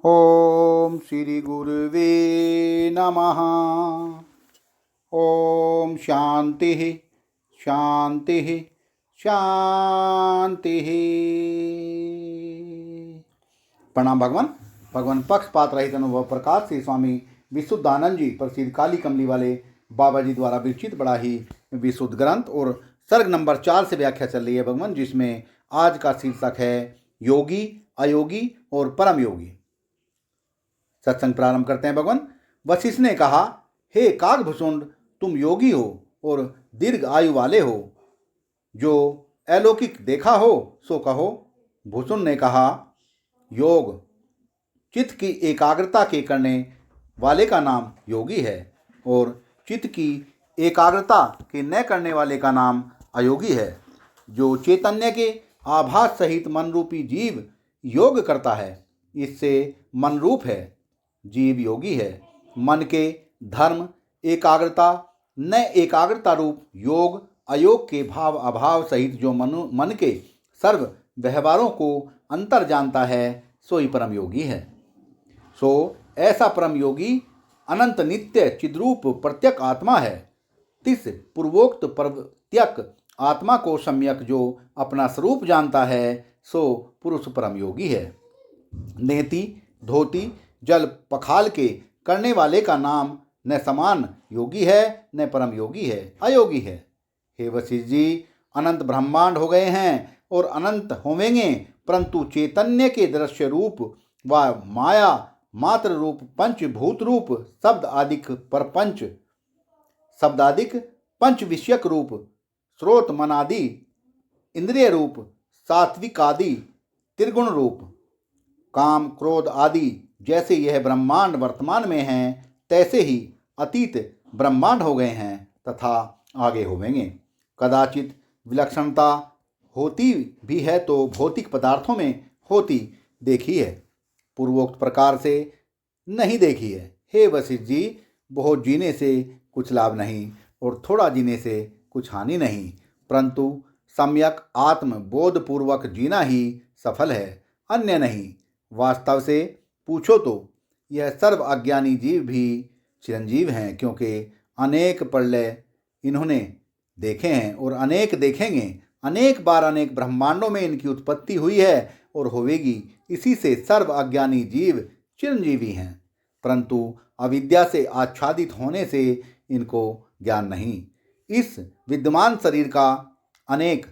ओम श्री गुरुवे नमः। ओम शांति शांति शांति। प्रणाम भगवान। भगवान पक्षपात रहित अनुभव प्रकाश से स्वामी विशुद्धानंद जी प्रसिद्ध काली कमली वाले बाबा जी द्वारा विरचित बड़ा ही विशुद्ध ग्रंथ और सर्ग नंबर 4 से व्याख्या चल रही है भगवान, जिसमें आज का शीर्षक है योगी, अयोगी और परम योगी। सत्संग प्रारंभ करते हैं भगवान। वशिष्ठ ने कहा, हे काकभुसुंड, तुम योगी हो और दीर्घ आयु वाले हो, जो अलौकिक देखा हो सो कहो। भुसुंड ने कहा, योग चित्त की एकाग्रता के करने वाले का नाम योगी है और चित्त की एकाग्रता के न करने वाले का नाम अयोगी है। जो चैतन्य के आभास सहित मन रूपी जीव योग करता है, इससे मन रूप है, जीव योगी है। मन के धर्म एकाग्रता न एकाग्रता रूप योग अयोग के भाव अभाव सहित जो मन के सर्व व्यवहारों को अंतर जानता है, सो ही परम योगी है। सो ऐसा परम योगी अनंत नित्य चिद्रूप प्रत्यक आत्मा है। तिस पूर्वोक्त प्रत्यक आत्मा को सम्यक जो अपना स्वरूप जानता है, सो पुरुष परम योगी है। नेति धोती जल पखाल के करने वाले का नाम न समान योगी है न परम योगी है, अयोगी है। हे वशिष्ठ जी, अनंत ब्रह्मांड हो गए हैं और अनंत होवेंगे, परंतु चैतन्य के दृश्य रूप व माया मात्र रूप पंचभूत रूप शब्दादिक परपंच शब्दादिक पंच विषयक रूप स्रोत मनादि इंद्रिय रूप सात्विक आदि त्रिगुण रूप काम क्रोध आदि जैसे यह ब्रह्मांड वर्तमान में हैं, तैसे ही अतीत ब्रह्मांड हो गए हैं तथा आगे होवेंगे। कदाचित विलक्षणता होती भी है तो भौतिक पदार्थों में होती देखी है, पूर्वोक्त प्रकार से नहीं देखी है। हे वशिष्ठ जी, बहुत जीने से कुछ लाभ नहीं और थोड़ा जीने से कुछ हानि नहीं, परंतु सम्यक आत्म बोधपूर्वक जीना ही सफल है, अन्य नहीं। वास्तव से पूछो तो यह सर्व अज्ञानी जीव भी चिरंजीव हैं, क्योंकि अनेक प्रलय इन्होंने देखे हैं और अनेक देखेंगे। अनेक बार अनेक ब्रह्मांडों में इनकी उत्पत्ति हुई है और होवेगी। इसी से सर्व अज्ञानी जीव चिरंजीवी हैं, परंतु अविद्या से आच्छादित होने से इनको ज्ञान नहीं। इस विद्यमान शरीर का अनेक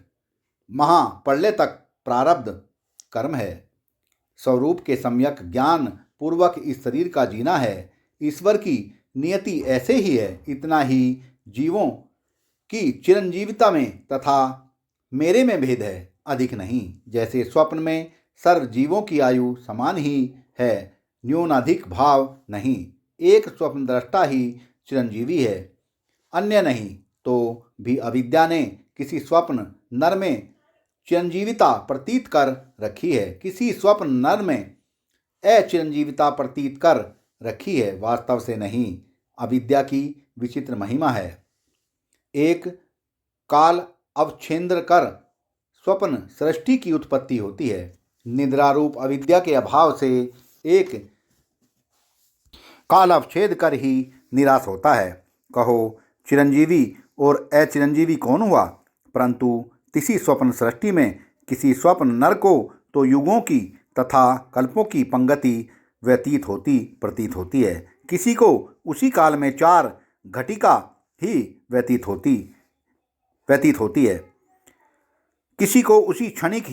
महाप्रलय तक प्रारब्ध कर्म है। स्वरूप के सम्यक ज्ञान पूर्वक इस शरीर का जीना है। ईश्वर की नियति ऐसे ही है, इतना ही जीवों की चिरंजीविता में तथा मेरे में भेद है, अधिक नहीं। जैसे स्वप्न में सर्व जीवों की आयु समान ही है, न्यूनाधिक भाव नहीं। एक स्वप्न दृष्टा ही चिरंजीवी है, अन्य नहीं। तो भी अविद्या ने किसी स्वप्न नर में चिरंजीविता प्रतीत कर रखी है, किसी स्वप्न नर में अचिरंजीविता प्रतीत कर रखी है, वास्तव से नहीं। अविद्या की विचित्र महिमा है। एक काल अवच्छेद्र कर स्वप्न सृष्टि की उत्पत्ति होती है। निद्रा रूप अविद्या के अभाव से एक काल अवच्छेद कर ही निराश होता है। कहो, चिरंजीवी और अचिरंजीवी कौन हुआ? परंतु किसी स्वप्न सृष्टि में किसी स्वप्न नर को तो युगों की तथा कल्पों की पंक्ति प्रतीत होती है। किसी को उसी काल में 4 घटिका ही व्यतीत होती है। किसी को उसी क्षणिक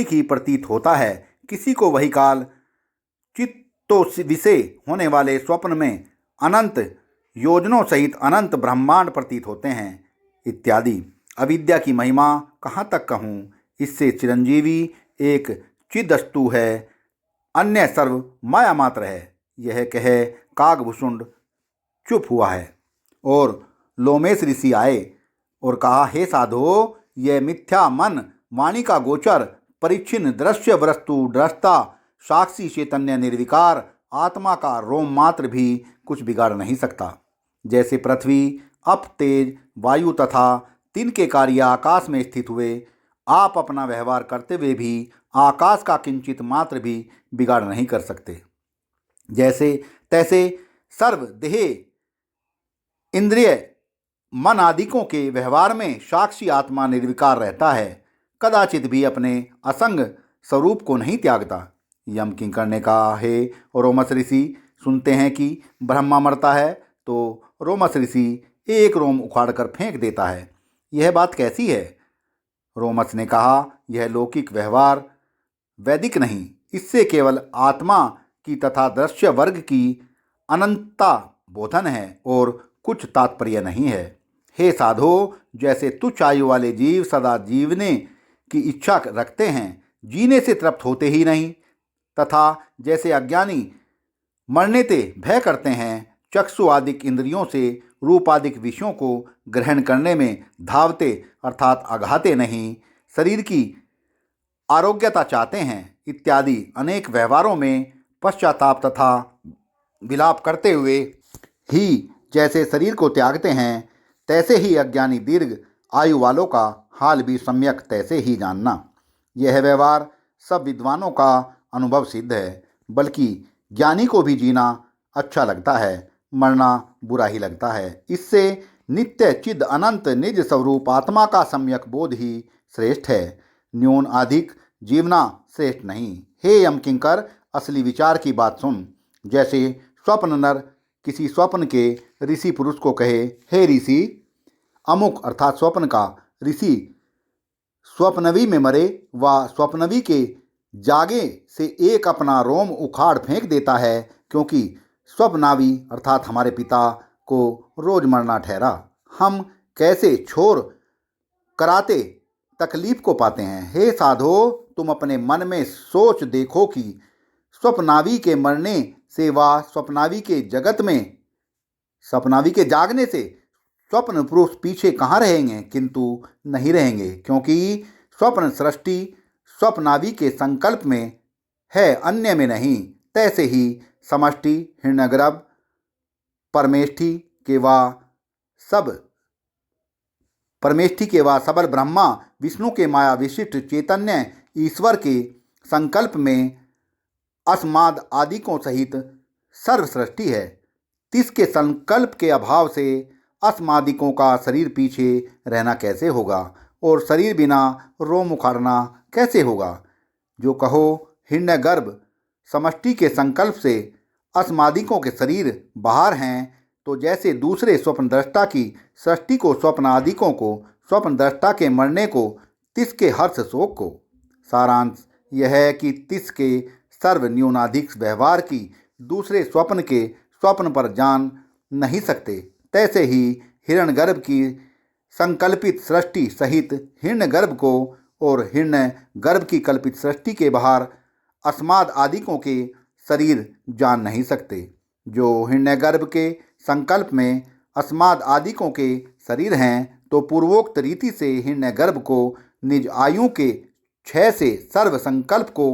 ही प्रतीत होता है। किसी को वही काल चित्तो विषय होने वाले स्वप्न में अनंत योजनों सहित अनंत ब्रह्मांड प्रतीत होते हैं, इत्यादि। अविद्या की महिमा कहाँ तक कहूँ? इससे चिरंजीवी एक चिदस्तु है, अन्य सर्व माया मात्र है। यह कहे काकभुसुंड चुप हुआ है और लोमेश ऋषि आए और कहा, हे साधो, यह मिथ्या मन वाणी का गोचर परिच्छिन्न दृश्य वस्तु दृष्टा साक्षी चैतन्य निर्विकार आत्मा का रोम मात्र भी कुछ बिगाड़ नहीं सकता। जैसे पृथ्वी, अप तेज, वायु तथा तिनके कार्य आकाश में स्थित हुए, आप अपना व्यवहार करते हुए भी आकाश का किंचित मात्र भी बिगाड़ नहीं कर सकते। जैसे तैसे सर्वदेह इंद्रिय मन आदिकों के व्यवहार में साक्षी आत्मा निर्विकार रहता है, कदाचित भी अपने असंग स्वरूप को नहीं त्यागता। यम किंकर ने कहा, हे रोमस ऋषि, सुनते हैं कि ब्रह्मा मरता है तो रोमस ऋषि एक रोम उखाड़कर फेंक देता है, यह बात कैसी है? रोमस ने कहा, यह लौकिक व्यवहार वैदिक नहीं, इससे केवल आत्मा की तथा दृश्य वर्ग की अनंतता बोधन है और कुछ तात्पर्य नहीं है। हे साधो, जैसे तुच्छ आयु वाले जीव सदा जीवने की इच्छा रखते हैं, जीने से तृप्त होते ही नहीं, तथा जैसे अज्ञानी मरने ते भय करते हैं, चक्षु आदिक इंद्रियों से रूपादिक विषयों को ग्रहण करने में धावते अर्थात अघाते नहीं, शरीर की आरोग्यता चाहते हैं इत्यादि अनेक व्यवहारों में पश्चाताप तथा विलाप करते हुए ही जैसे शरीर को त्यागते हैं, तैसे ही अज्ञानी दीर्घ आयु वालों का हाल भी सम्यक तैसे ही जानना। यह व्यवहार सब विद्वानों का अनुभव सिद्ध है, बल्कि ज्ञानी को भी जीना अच्छा लगता है, मरना बुरा ही लगता है। इससे नित्य चिद अनंत निज स्वरूप आत्मा का सम्यक बोध ही श्रेष्ठ है, न्यून अधिक जीवना श्रेष्ठ नहीं। हे यम किंकर, असली विचार की बात सुन। जैसे स्वप्न नर किसी स्वप्न के ऋषि पुरुष को कहे, हे ऋषि अमुक अर्थात स्वप्न का ऋषि स्वप्नवी में मरे व स्वप्नवी के जागे से एक अपना रोम उखाड़ फेंक देता है, क्योंकि स्वप्नावी अर्थात हमारे पिता को रोज मरना ठहरा। हम कैसे छोर कराते तकलीफ को पाते हैं। हे साधो, तुम अपने मन में सोच देखो कि स्वप्नावी के मरने से व स्वप्नावी के जगत में स्वप्नावी के जागने से स्वप्न पुरुष पीछे कहाँ रहेंगे, किंतु नहीं रहेंगे, क्योंकि स्वप्न सृष्टि स्वप्नावी के संकल्प में है, अन्य में नहीं। तैसे ही समष्टि हिरण्यगर्भ परमेष्ठि के वा सबल ब्रह्मा विष्णु के माया विशिष्ट चैतन्य ईश्वर के संकल्प में अस्माद आदिकों सहित सर्व सृष्टि है। तिसके संकल्प के अभाव से अस्मादिकों का शरीर पीछे रहना कैसे होगा और शरीर बिना रोम उखाड़ना कैसे होगा? जो कहो हिरण्यगर्भ समष्टि के संकल्प से अस्मादिकों के शरीर बाहर हैं, तो जैसे दूसरे स्वप्न दृष्टा की सृष्टि को स्वप्न आदिकों को स्वप्न दृष्टा के मरने को तिसके हर्ष शोक को। सारांश यह है कि तिसके सर्व न्यूनाधिक व्यवहार की दूसरे स्वप्न के स्वप्न पर जान नहीं सकते, तैसे ही हिरण्यगर्भ की संकल्पित सृष्टि सहित हिरण्यगर्भ को और हिरण्यगर्भ की कल्पित सृष्टि के बाहर अस्माद आदिकों के शरीर जान नहीं सकते। जो हिरण्यगर्भ के संकल्प में अस्माद आदिकों के शरीर हैं, तो पूर्वोक्त रीति से हिरण्यगर्भ को निज आयु के क्षय से सर्व संकल्प को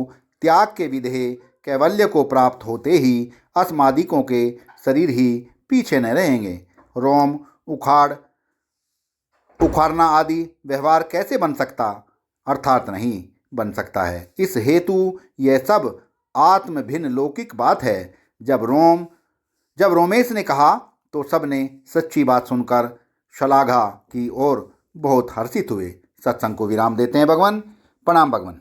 त्याग के विधेय कैवल्य को प्राप्त होते ही अस्मादिकों के शरीर ही पीछे न रहेंगे। रोम उखाड़ना आदि व्यवहार कैसे बन सकता, अर्थात नहीं बन सकता है। इस हेतु यह सब आत्म भिन्न लौकिक बात है। जब रोमेश ने कहा तो सब ने सच्ची बात सुनकर शलाघा की और बहुत हर्षित हुए। सत्संग को विराम देते हैं भगवान। प्रणाम भगवान।